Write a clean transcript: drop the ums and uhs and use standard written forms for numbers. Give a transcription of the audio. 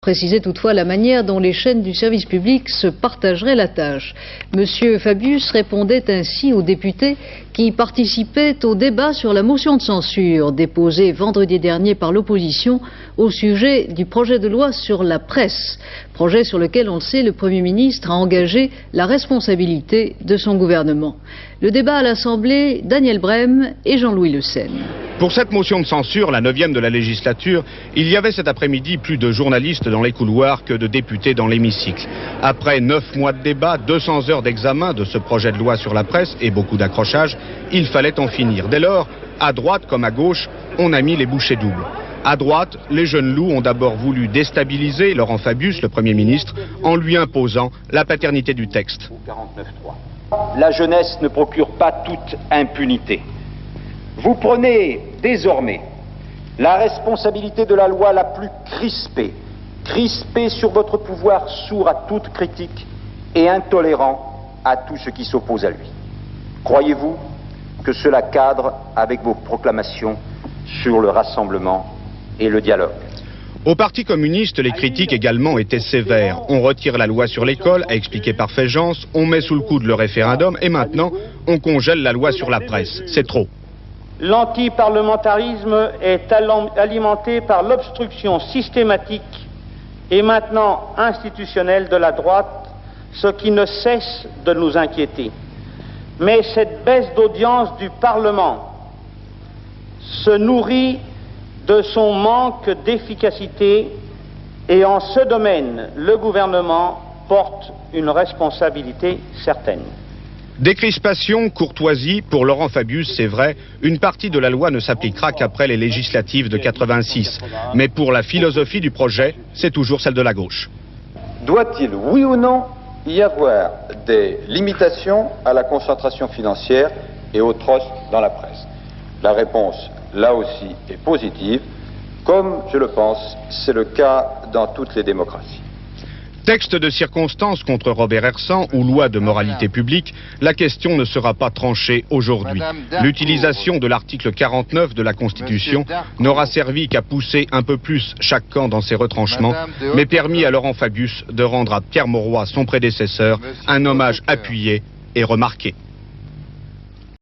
préciser toutefois la manière dont les chaînes du service public se partageraient la tâche. Monsieur Fabius répondait ainsi aux députés qui participaient au débat sur la motion de censure déposée vendredi dernier par l'opposition au sujet du projet de loi sur la presse. Projet sur lequel, on le sait, le Premier ministre a engagé la responsabilité de son gouvernement. Le débat à l'Assemblée, Daniel Brem et Jean-Louis Le Senne. Pour cette motion de censure, la 9e de la législature, il y avait cet après-midi plus de journalistes dans les couloirs que de députés dans l'hémicycle. Après 9 mois de débat, 200 heures d'examen de ce projet de loi sur la presse et beaucoup d'accrochages, il fallait en finir. Dès lors, à droite comme à gauche, on a mis les bouchées doubles. À droite, les jeunes loups ont d'abord voulu déstabiliser Laurent Fabius, le Premier ministre, en lui imposant la paternité du texte. La jeunesse ne procure pas toute impunité. Vous prenez désormais la responsabilité de la loi la plus crispée sur votre pouvoir sourd à toute critique et intolérant à tout ce qui s'oppose à lui. Croyez-vous que cela cadre avec vos proclamations sur le rassemblement et le dialogue? Au Parti communiste, les critiques également étaient sévères. On retire la loi sur l'école, a expliqué Parfait-Jeance, on met sous le coude le référendum et maintenant on congèle la loi sur la presse. C'est trop. L'antiparlementarisme est alimenté par l'obstruction systématique et maintenant institutionnelle de la droite, ce qui ne cesse de nous inquiéter. Mais cette baisse d'audience du Parlement se nourrit de son manque d'efficacité et en ce domaine, le gouvernement porte une responsabilité certaine. Décrispation, courtoisie, pour Laurent Fabius, c'est vrai, une partie de la loi ne s'appliquera qu'après les législatives de 86. Mais pour la philosophie du projet, c'est toujours celle de la gauche. Doit-il, oui ou non, y avoir des limitations à la concentration financière et au trust dans la presse? La réponse, là aussi, est positive. Comme, je le pense, c'est le cas dans toutes les démocraties. Texte de circonstance contre Robert Hersant ou loi de moralité publique, la question ne sera pas tranchée aujourd'hui. L'utilisation de l'article 49 de la Constitution n'aura servi qu'à pousser un peu plus chaque camp dans ses retranchements, mais permis à Laurent Fabius de rendre à Pierre Mauroy, son prédécesseur, un hommage appuyé et remarqué.